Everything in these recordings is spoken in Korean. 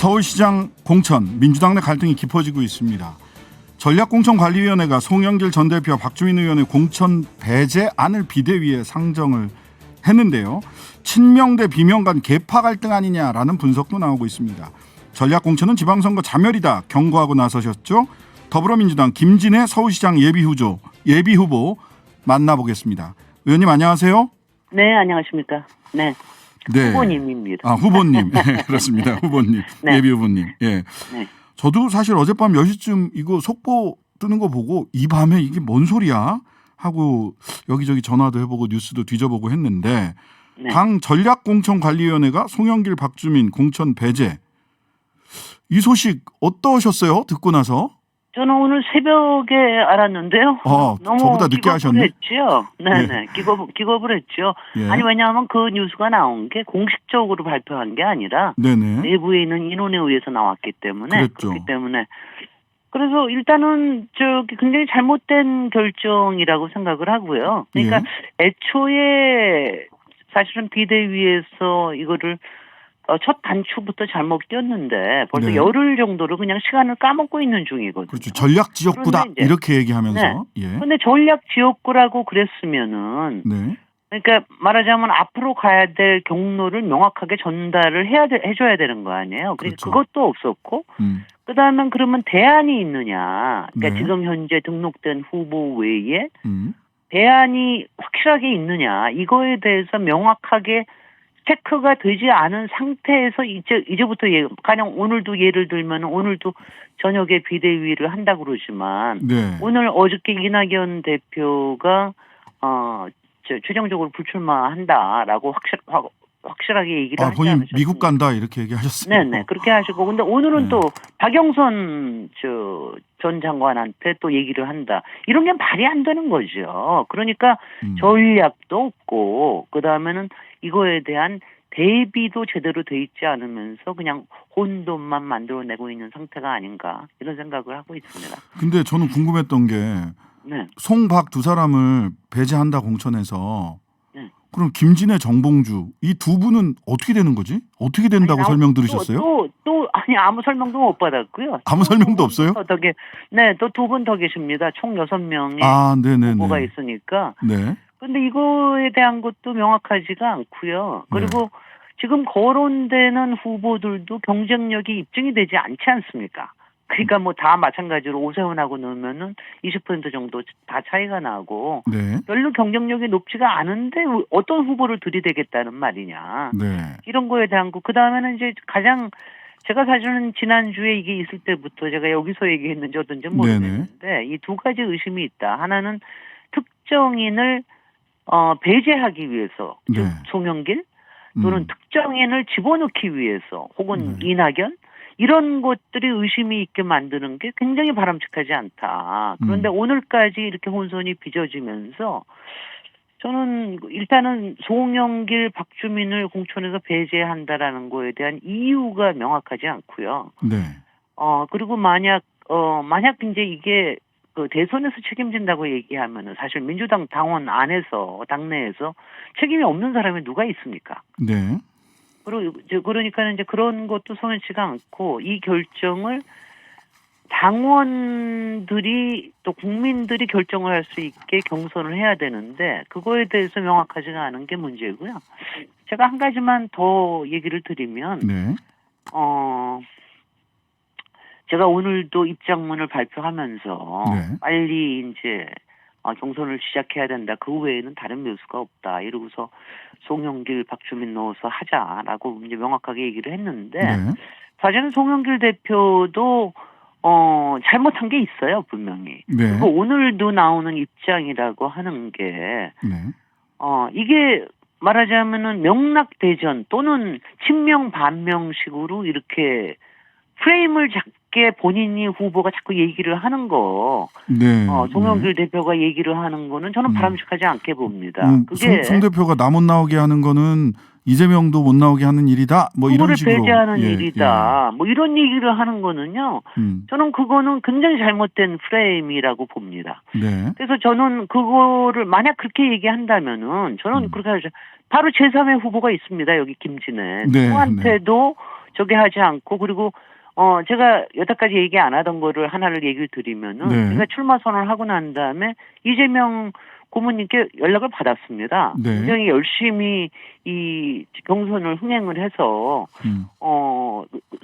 서울시장 공천, 민주당 내 갈등이 깊어지고 있습니다. 전략공천관리위원회가 송영길 전 대표와 박주민 의원의 공천 배제안을 비대위에 상정을 했는데요. 친명 대 비명 간 계파 갈등 아니냐라는 분석도 나오고 있습니다. 전략공천은 지방선거 자멸이다 경고하고 나서셨죠. 더불어민주당 김진애 서울시장 예비후보 만나보겠습니다. 의원님 안녕하세요. 네, 안녕하십니까. 네. 네. 후보님입니다. 후보님. 네, 그렇습니다. 후보님. 네. 예비후보님. 예. 네. 저도 사실 어젯밤 10시쯤 이거 속보 뜨는 거 보고 이 밤에 이게 뭔 소리야? 하고 여기저기 전화도 해보고 뉴스도 뒤져보고 했는데 네. 당 전략공천관리위원회가 송영길 박주민 공천 배제 이 소식 어떠셨어요? 듣고 나서? 저는 오늘 새벽에 알았는데요. 너무 저보다 늦게 하셨네. 했죠. 네네. 기겁을 했죠. 예. 아니, 왜냐하면 그 뉴스가 나온 게 공식적으로 발표한 게 아니라 네네. 내부에 있는 인원에 의해서 나왔기 때문에. 그랬죠. 그렇기 때문에. 그래서 일단은 굉장히 잘못된 결정이라고 생각을 하고요. 그러니까 애초에 사실은 비대위에서 이거를 첫 단추부터 잘못 띄었는데 벌써 네. 열흘 정도로 그냥 시간을 까먹고 있는 중이거든요. 그렇죠. 전략 지역구다 그런데 이제, 이렇게 얘기하면서. 네. 예. 근데 전략 지역구라고 그랬으면은 네. 그러니까 말하자면 앞으로 가야 될 경로를 명확하게 전달을 해줘야 되는 거 아니에요. 그러니까 그렇죠. 그것도 없었고 그다음에 그러면 대안이 있느냐. 그러니까 네. 지금 현재 등록된 후보 외에 음. 대안이 확실하게 있느냐. 이거에 대해서 명확하게 체크가 되지 않은 상태에서 이제부터 가령 오늘도 예를 들면 오늘도 저녁에 비대위를 한다고 그러지만 네. 오늘 어저께 이낙연 대표가 최종적으로 불출마한다라고 확실하게 얘기를 하지 본인 않으셨습니까? 미국 간다 이렇게 얘기하셨어요. 네네 그렇게 하시고 근데 오늘은 네. 또 박영선 전 장관한테 또 얘기를 한다 이런 게 말이 안 되는 거죠. 그러니까 전략도 없고 그 다음에는 이거에 대한 대비도 제대로 돼 있지 않으면서 그냥 혼돈만 만들어내고 있는 상태가 아닌가 이런 생각을 하고 있습니다. 근데 저는 궁금했던 게 네. 송박 두 사람을 배제한다 공천에서 네. 그럼 김진애 정봉주 이 두 분은 어떻게 되는 거지? 어떻게 된다고 설명 들으셨어요? 아니 아무 설명도 못 받았고요. 아무 설명도 없어요? 네, 또 두 분 더 계십니다. 총 6명의 네네네. 후보가 있으니까. 네. 근데 이거에 대한 것도 명확하지가 않고요. 그리고 지금 거론되는 후보들도 경쟁력이 입증이 되지 않지 않습니까? 그러니까 뭐 다 마찬가지로 오세훈하고 넣으면은 20% 정도 다 차이가 나고 네. 별로 경쟁력이 높지가 않은데 어떤 후보를 들이대겠다는 말이냐. 네. 이런 거에 대한 거. 그다음에는 이제 가장 제가 사실은 지난주에 이게 있을 때부터 제가 여기서 얘기했는지 어떤지 모르겠는데 이 두 가지 의심이 있다. 하나는 특정인을 배제하기 위해서 즉 송영길 또는 특정인을 집어넣기 위해서 혹은 이낙연 이런 것들이 의심이 있게 만드는 게 굉장히 바람직하지 않다. 그런데 오늘까지 이렇게 혼선이 빚어지면서 저는 일단은 송영길, 박주민을 공천에서 배제한다라는 거에 대한 이유가 명확하지 않고요. 네. 그리고 만약 이제 이게 그 대선에서 책임진다고 얘기하면은 사실 민주당 당원 안에서 당내에서 책임이 없는 사람이 누가 있습니까? 네. 그러니까 이제 그런 것도 손해치가 않고 이 결정을 당원들이 또 국민들이 결정을 할 수 있게 경선을 해야 되는데 그거에 대해서 명확하지가 않은 게 문제고요. 제가 한 가지만 더 얘기를 드리면 제가 오늘도 입장문을 발표하면서 빨리 이제 경선을 시작해야 된다. 그 외에는 다른 묘수가 없다. 이러고서 송영길, 박주민 넣어서 하자라고 이제 명확하게 얘기를 했는데 사실은 송영길 대표도 잘못한 게 있어요, 분명히. 그리고 오늘도 나오는 입장이라고 하는 게 이게 말하자면은 명락대전 또는 친명 반명식으로 이렇게 프레임을 잡게 본인이 후보가 자꾸 얘기를 하는 거, 송영길 대표가 얘기를 하는 거는 저는 바람직하지 않게 봅니다. 그게 송 대표가 나 못 나오게 하는 거는 이재명도 못 나오게 하는 일이다. 뭐 이런 식으로 배제하는 일이다. 뭐 이런 얘기를 하는 거는요. 저는 그거는 굉장히 잘못된 프레임이라고 봅니다. 그래서 저는 그거를 만약 그렇게 얘기한다면은 저는 그렇게 하죠. 바로 제3의 후보가 있습니다. 여기 김진애. 그한테도 저기 하지 않고 그리고 제가 여태까지 얘기 안 하던 거를 하나를 얘기를 드리면은 네. 제가 출마 선언을 하고 난 다음에 이재명 고모님께 연락을 받았습니다. 네. 굉장히 열심히 이 경선을 흥행을 해서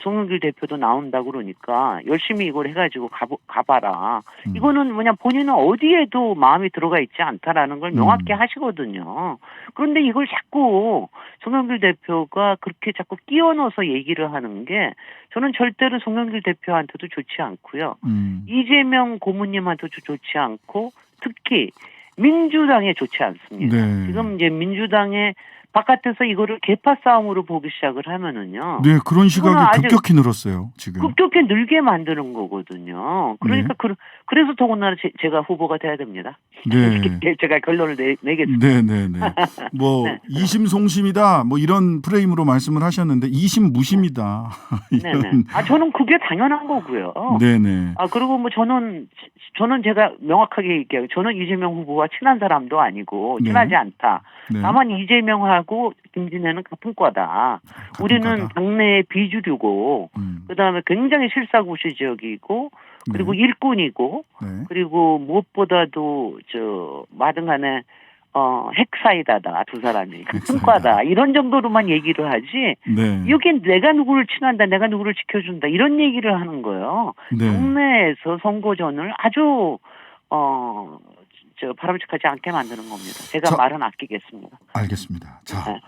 송영길 대표도 나온다고 그러니까 열심히 이걸 해가지고 가봐라. 이거는 뭐냐 본인은 어디에도 마음이 들어가 있지 않다라는 걸 명확히 하시거든요. 그런데 이걸 자꾸 송영길 대표가 그렇게 자꾸 끼워 넣어서 얘기를 하는 게 저는 절대로 송영길 대표한테도 좋지 않고요. 이재명 고모님한테도 좋지 않고 특히 민주당에 좋지 않습니다. 네. 지금 이제 민주당의 바깥에서 이거를 개파 싸움으로 보기 시작을 하면은요. 네, 그런 시각이 급격히 늘었어요. 지금. 급격히 늘게 만드는 거거든요. 그러니까 네. 그래서 더군다나 제가 후보가 돼야 됩니다. 네. 제가 결론을 내겠습니다. 네, 네, 네. 뭐 네. 이심송심이다. 뭐 이런 프레임으로 말씀을 하셨는데 이심무심이다. 네, 네. 저는 그게 당연한 거고요. 네, 네. 그리고 뭐 저는 제가 명확하게 얘기해요. 저는 이재명 후보와 친한 사람도 아니고 친하지 네. 않다. 네. 다만 이재명하고 김진애는 같은 과다. 우리는 당내의 비주류고 그다음에 굉장히 실사구시적이고 그리고 네. 일꾼이고 네. 그리고 무엇보다도 마등간에 핵사이다다 두 사람이 같은 과다 이런 정도로만 얘기를 하지. 네. 여긴 내가 누구를 친한다, 내가 누구를 지켜준다 이런 얘기를 하는 거예요. 네. 국내에서 선거전을 아주 바람직하지 않게 만드는 겁니다. 제가 말은 아끼겠습니다. 알겠습니다. 자,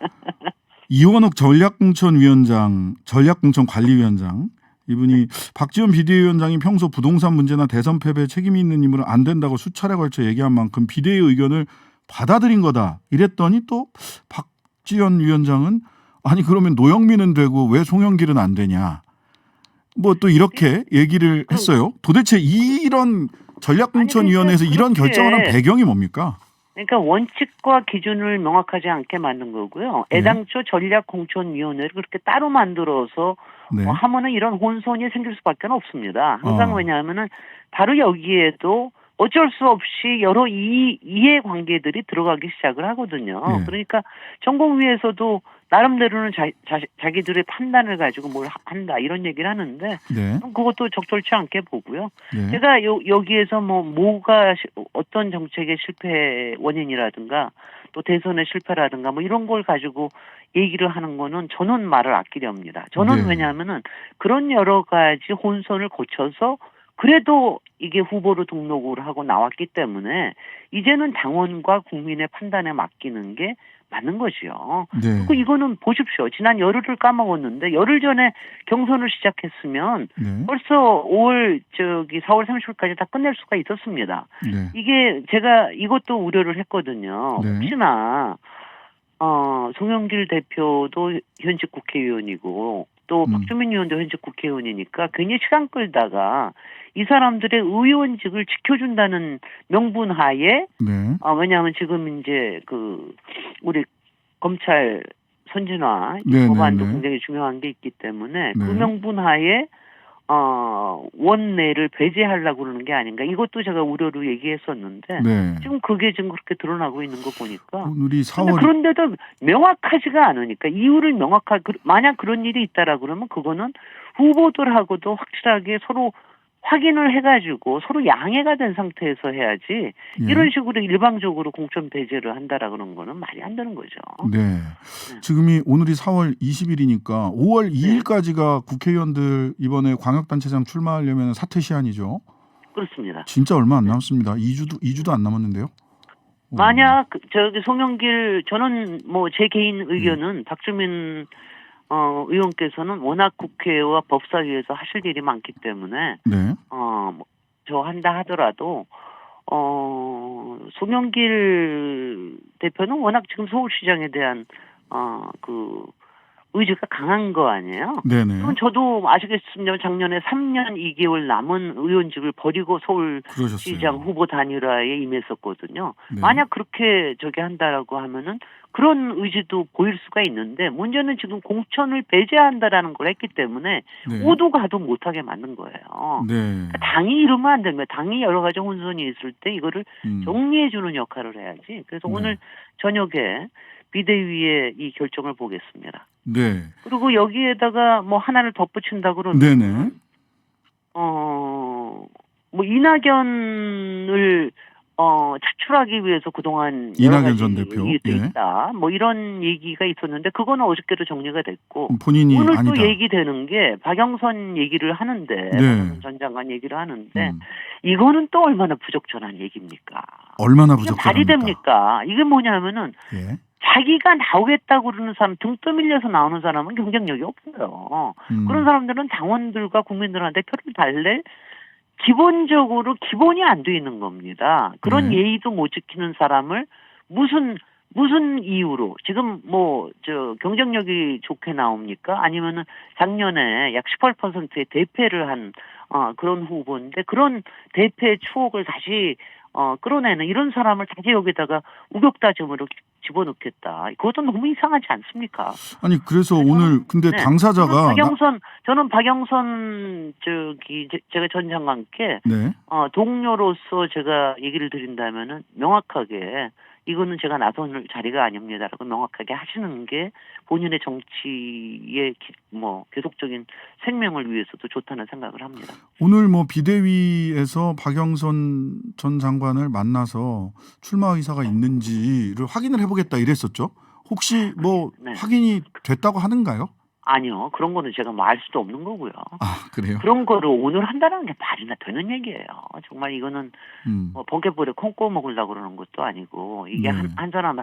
이원욱 전략공천관리위원장 이분이 박지원 비대위원장이 평소 부동산 문제나 대선 패배에 책임이 있는 인물은 안 된다고 수차례 걸쳐 얘기한 만큼 비대위 의견을 받아들인 거다. 이랬더니 또 박지원 위원장은 아니 그러면 노영민은 되고 왜 송영길은 안 되냐. 뭐 또 이렇게 얘기를 했어요. 도대체 이런 전략공천위원회에서 이런 결정을 한 배경이 뭡니까? 그러니까 원칙과 기준을 명확하지 않게 만든 거고요. 애당초 전략공천위원회를 그렇게 따로 만들어서 네. 하면은 이런 혼선이 생길 수밖에 없습니다. 항상 왜냐하면은 바로 여기에도 어쩔 수 없이 여러 이해관계들이 들어가기 시작을 하거든요. 네. 그러니까 전공위에서도 나름대로는 자기들의 판단을 가지고 뭘 한다 이런 얘기를 하는데 네. 그것도 적절치 않게 보고요. 네. 제가 여기에서 뭐가 어떤 정책의 실패 원인이라든가 또 대선의 실패라든가 뭐 이런 걸 가지고 얘기를 하는 거는 저는 말을 아끼려 합니다. 저는 네. 왜냐하면은 그런 여러 가지 혼선을 거쳐서 그래도 이게 후보로 등록을 하고 나왔기 때문에 이제는 당원과 국민의 판단에 맡기는 게 맞는 거지요. 네. 그리고 이거는 보십시오. 지난 열흘을 까먹었는데 열흘 전에 경선을 시작했으면 네. 벌써 4월 30일까지 다 끝낼 수가 있었습니다. 네. 이게 제가 이것도 우려를 했거든요. 네. 혹시나 송영길 대표도 현직 국회의원이고 또 박주민 의원도 현직 국회의원이니까 괜히 시간 끌다가 이 사람들의 의원직을 지켜준다는 명분 하에 네. 왜냐하면 지금 이제 우리 검찰 선진화 네, 법안도 네, 네. 굉장히 중요한 게 있기 때문에 그 네. 명분 하에 원내를 배제하려고 그러는 게 아닌가 이것도 제가 우려로 얘기했었는데 네. 지금 그게 지금 그렇게 드러나고 있는 거 보니까 오늘이 4월 그런데도 명확하지가 않으니까 이유를 만약 그런 일이 있다라 그러면 그거는 후보들하고도 확실하게 서로 확인을 해가지고 서로 양해가 된 상태에서 해야지 이런 식으로 일방적으로 공천 배제를 한다라 그런 거는 말이 안 되는 거죠. 네. 지금이 오늘이 4월 20일이니까 5월 2일까지가 국회의원들 이번에 광역단체장 출마하려면 사퇴 시한이죠. 그렇습니다. 진짜 얼마 안 남았습니다. 2주도 안 남았는데요. 만약 송영길 저는 뭐 제 개인 의견은 박주민 의원께서는 워낙 국회와 법사위에서 하실 일이 많기 때문에 네. 저 한다 하더라도 송영길 대표는 워낙 지금 서울시장에 대한 의지가 강한 거 아니에요? 네네. 그럼 저도 아시겠습니다만 작년에 3년 2개월 남은 의원직을 버리고 서울시장 후보 단일화에 임했었거든요. 네. 만약 그렇게 한다라고 하면은 그런 의지도 보일 수가 있는데 문제는 지금 공천을 배제한다라는 걸 했기 때문에 네. 오도 가도 못하게 만든 거예요. 네. 그러니까 당이 이러면 안 됩니다. 당이 여러 가지 혼선이 있을 때 이거를 정리해주는 역할을 해야지. 그래서 오늘 저녁에 비대위의 이 결정을 보겠습니다. 네. 그리고 여기에다가 뭐 하나를 덧붙인다 그러면 네네. 뭐 이낙연을 차출하기 위해서 그동안 여러 이낙연 가지 전 대표. 얘기도 예. 있다. 뭐 이런 얘기가 있었는데 그거는 어저께도 정리가 됐고 본인이 오늘 아니다. 또 얘기되는 게 박영선 얘기를 하는데 네. 박영선 전 장관 얘기를 하는데 음. 이거는 또 얼마나 부적절한 얘기입니까? 얼마나 이게 말이 부적절합니까? 됩니까? 이게 뭐냐면은 예. 자기가 나오겠다고 그러는 사람 등 떠밀려서 나오는 사람은 경쟁력이 없어요. 그런 사람들은 당원들과 국민들한테 표를 달래 기본적으로 기본이 안 돼 있는 겁니다. 그런 네. 예의도 못 지키는 사람을 무슨 이유로 지금 뭐 경쟁력이 좋게 나옵니까? 아니면은 작년에 약 18%의 대패를 한 그런 후보인데 그런 대패의 추억을 다시 끌어내는 이런 사람을 다시 여기다가 우격다짐으로 집어넣겠다. 그것도 너무 이상하지 않습니까? 아니 그래서 오늘 근데 네. 당사자가 저는 박영선 제가 전 장관께 네. 동료로서 제가 얘기를 드린다면은 명확하게 이거는 제가 나설 자리가 아닙니다라고 명확하게 하시는 게 본인의 정치의 뭐 계속적인 생명을 위해서도 좋다는 생각을 합니다. 오늘 뭐 비대위에서 박영선 전 장관을 만나서 출마 의사가 있는지를 확인을 해보겠다 이랬었죠. 혹시 뭐 네. 확인이 됐다고 하는가요? 아니요. 그런 거는 제가 뭐 알 수도 없는 거고요. 아 그래요? 그런 거를 오늘 한다는 게 말이나 되는 얘기예요. 정말 이거는 뭐 번개불에 콩 구워 먹으려고 그러는 것도 아니고 이게 네. 한 사람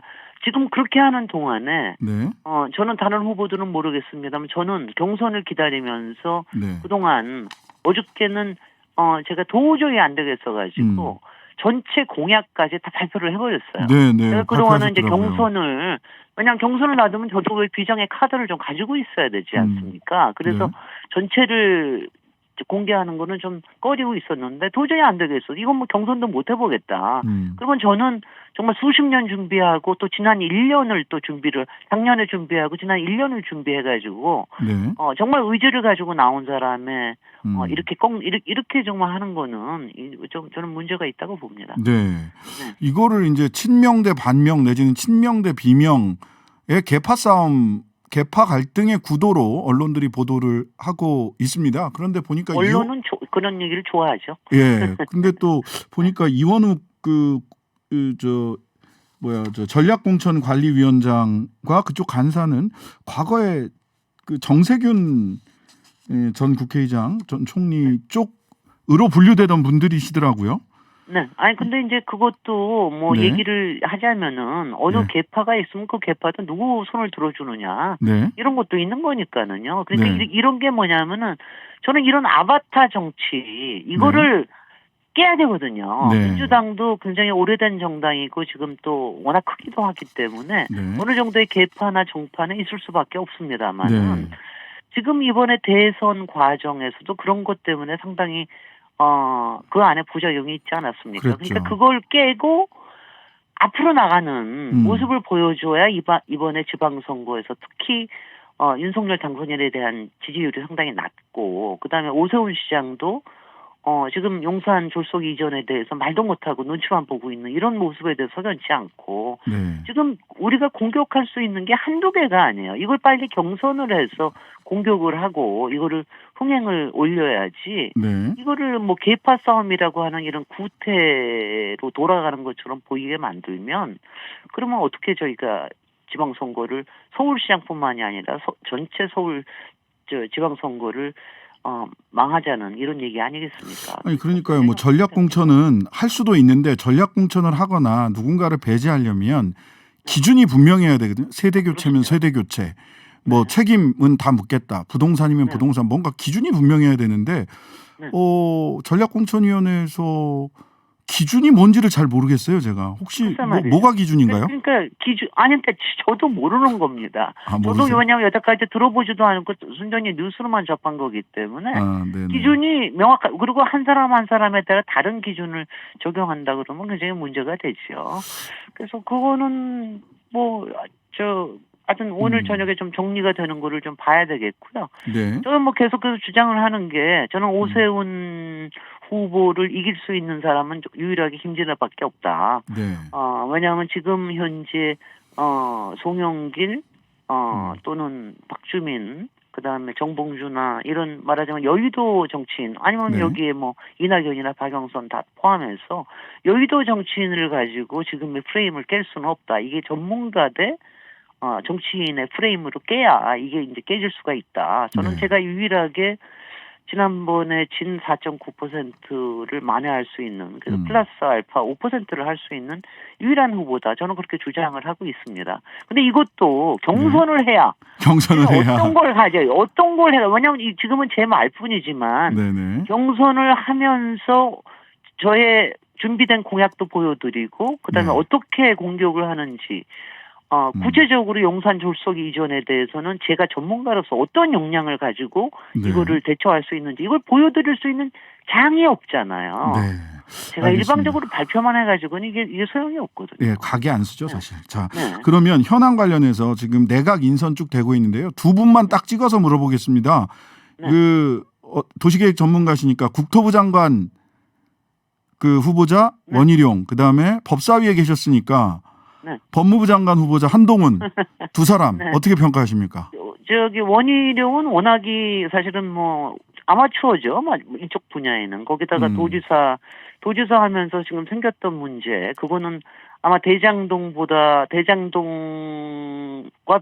지금 그렇게 하는 동안에 네. 저는 다른 후보들은 모르겠습니다만 저는 경선을 기다리면서 네. 그동안 어저께는 제가 도저히 안 되겠어 가지고 전체 공약까지 다 발표를 해버렸어요. 네. 제가 그동안은 이제 발표하셨더라고요. 왜냐하면 경선을 놔두면 저도 왜 비장의 카드를 좀 가지고 있어야 되지 않습니까? 그래서 네. 전체를 공개하는 거는 좀 꺼리고 있었는데 도저히 안 되겠어. 이건 뭐 경선도 못 해보겠다. 그러면 저는 정말 수십 년 준비하고 또 지난 1년을 또 작년에 준비하고 지난 1년을 준비해가지고 네. 정말 의지를 가지고 나온 사람의 이렇게 정말 하는 거는 좀 저는 문제가 있다고 봅니다. 네. 이거를 이제 친명 대 반명 내지는 친명 대 비명의 계파 싸움, 계파 갈등의 구도로 언론들이 보도를 하고 있습니다. 그런데 보니까 언론은 그런 얘기를 좋아하죠. 예. 근데 또 보니까 이원욱 전략공천관리위원장과 그쪽 간사는 과거에 그 정세균 전 국회의장, 전 총리 쪽으로 분류되던 분들이시더라고요. 네. 아니 근데 이제 그것도 뭐 네. 얘기를 하자면은 어느 네. 계파가 있으면 그 계파도 누구 손을 들어주느냐 네. 이런 것도 있는 거니까는요. 그러니까 네. 이런 게 뭐냐면은 저는 이런 아바타 정치 이거를 깨야 되거든요. 네. 민주당도 굉장히 오래된 정당이고 지금 또 워낙 크기도 하기 때문에 네. 어느 정도의 계파나 정파는 있을 수밖에 없습니다만은 네. 지금 이번에 대선 과정에서도 그런 것 때문에 상당히 그 안에 부작용이 있지 않았습니까? 그랬죠. 그러니까 그걸 깨고 앞으로 나가는 모습을 보여줘야 이번에 지방선거에서 특히 윤석열 당선인에 대한 지지율이 상당히 낮고 그다음에 오세훈 시장도 지금 용산 졸속 이전에 대해서 말도 못하고 눈치만 보고 있는 이런 모습에 대해서 석연치 않고 네. 지금 우리가 공격할 수 있는 게 한두 개가 아니에요. 이걸 빨리 경선을 해서 공격을 하고 이거를 흥행을 올려야지 네. 이거를 뭐 계파 싸움이라고 하는 이런 구태로 돌아가는 것처럼 보이게 만들면 그러면 어떻게 저희가 지방선거를 서울시장뿐만이 아니라 전체 서울 지방선거를 망하자는 이런 얘기 아니겠습니까? 아니 그러니까요. 뭐 전략 공천은 할 수도 있는데 전략 공천을 하거나 누군가를 배제하려면 기준이 분명해야 되거든요. 세대 교체면 그렇죠. 세대 교체. 뭐 책임은 다 묻겠다. 부동산이면 네. 부동산. 뭔가 기준이 분명해야 되는데 네. 전략공천위원회에서 기준이 뭔지를 잘 모르겠어요. 제가 혹시 뭐가 기준인가요? 그러니까 그러니까 저도 모르는 겁니다. 저도 왜냐하면 여태까지 들어보지도 않고 순전히 뉴스로만 접한 거기 때문에 기준이 명확한 그리고 한 사람 한 사람에 따라 다른 기준을 적용한다 그러면 굉장히 문제가 되죠. 그래서 그거는 하여튼 오늘 저녁에 좀 정리가 되는 거를 좀 봐야 되겠고요. 네. 저는 뭐 계속해서 주장을 하는 게 저는 오세훈 후보를 이길 수 있는 사람은 유일하게 김진애밖에 없다. 네. 왜냐하면 지금 현재 송영길 또는 박주민, 그다음에 정봉주나 이런 말하자면 여의도 정치인 아니면 네. 여기에 뭐 이낙연이나 박영선 다 포함해서 여의도 정치인을 가지고 지금의 프레임을 깰 수는 없다. 이게 전문가 대 정치인의 프레임으로 깨야 이게 이제 깨질 수가 있다. 저는 네. 제가 유일하게 지난번에 진 4.9%를 만회할 수 있는 그래서 플러스 알파 5%를 할 수 있는 유일한 후보다. 저는 그렇게 주장을 하고 있습니다. 근데 이것도 경선을 해야 경선을 해야 어떤 걸 가져요. 어떤 걸 해야. 왜냐하면 지금은 제 말뿐이지만 네네. 경선을 하면서 저의 준비된 공약도 보여드리고 그다음에 네. 어떻게 공격을 하는지 구체적으로 용산 졸속 이전에 대해서는 제가 전문가로서 어떤 역량을 가지고 네. 이거를 대처할 수 있는지 이걸 보여드릴 수 있는 장이 없잖아요. 네. 제가 알겠습니다. 일방적으로 발표만 해가지고는 이게 소용이 없거든요. 예, 각이 안 쓰죠 사실. 자, 네. 그러면 현안 관련해서 지금 내각 인선 쭉 되고 있는데요. 두 분만 딱 찍어서 물어보겠습니다. 네. 도시계획 전문가시니까 국토부 장관 그 후보자 네. 원희룡, 그 다음에 법사위에 계셨으니까 네. 법무부 장관 후보자 한동훈 두 사람 네. 어떻게 평가하십니까? 저기 원희룡은 워낙이 사실은 뭐 아마추어죠. 이쪽 분야에는. 거기다가 도지사 하면서 지금 생겼던 문제 그거는 아마 대장동과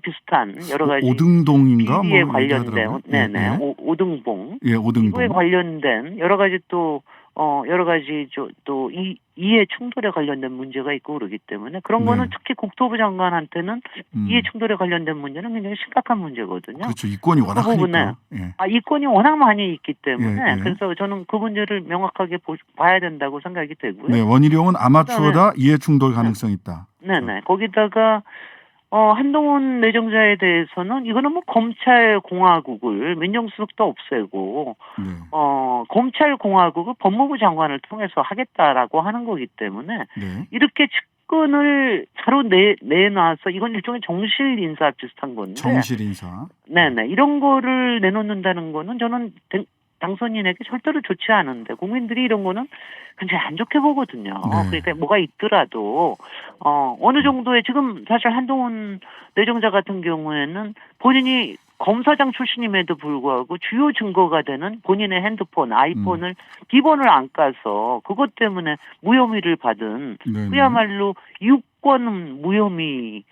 비슷한 여러 가지 오등동인가 비리에 뭐 관련된 얘기하더라고요. 네네 오등봉 예, 오등동. 이거에 관련된 여러 가지 또 이해 충돌에 관련된 문제가 있고 그러기 때문에 그런 거는 네. 특히 국토부 장관한테는 이해 충돌에 관련된 문제는 굉장히 심각한 문제거든요. 그렇죠. 이권이 워낙 크니까. 예. 이권이 워낙 많이 있기 때문에 예, 예. 그래서 저는 그 문제를 명확하게 봐야 된다고 생각이 되고요. 네, 원희룡은 아마추어다 이해 충돌 가능성이 있다. 네네. 거기다가 한동훈 내정자에 대해서는 이거는 뭐 검찰 공화국을 민정수석도 없애고 네. 검찰 공화국을 법무부 장관을 통해서 하겠다라고 하는 거기 때문에 네. 이렇게 측근을 바로 내놔서 이건 일종의 정실 인사 비슷한 건데. 정실 인사. 네네. 이런 거를 내놓는다는 거는 저는 당선인에게 절대로 좋지 않은데 국민들이 이런 거는 굉장히 안 좋게 보거든요. 네. 그러니까 뭐가 있더라도 어느 정도의 지금 사실 한동훈 내정자 같은 경우에는 본인이 검사장 출신임에도 불구하고 주요 증거가 되는 본인의 핸드폰, 아이폰을 기본을 안 까서 그것 때문에 무혐의를 받은 네네. 그야말로 유권 무혐의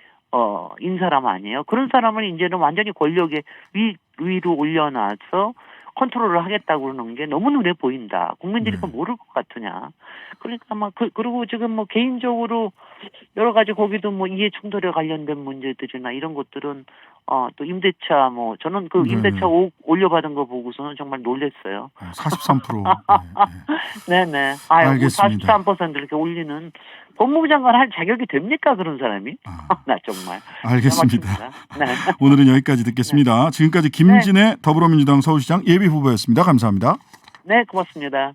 인 사람 아니에요. 그런 사람을 이제는 완전히 권력의 위로 올려놔서 컨트롤을 하겠다고 그러는 게 너무 눈에 보인다. 국민들이 그걸 모를 것 같으냐. 그러니까 아마 그리고 지금 뭐 개인적으로 여러 가지 거기도 뭐 이해 충돌에 관련된 문제들이나 이런 것들은 또 임대차 뭐 저는 그 임대차 5억 올려받은 거 보고서는 정말 놀랐어요. 43%. 네, 네. 네네. 알겠습니다. 43% 이렇게 올리는 법무부 장관 할 자격이 됩니까 그런 사람이? 나 정말. 알겠습니다. 네. 오늘은 여기까지 듣겠습니다. 지금까지 김진애 더불어민주당 서울시장 예비후보였습니다. 감사합니다. 네, 고맙습니다.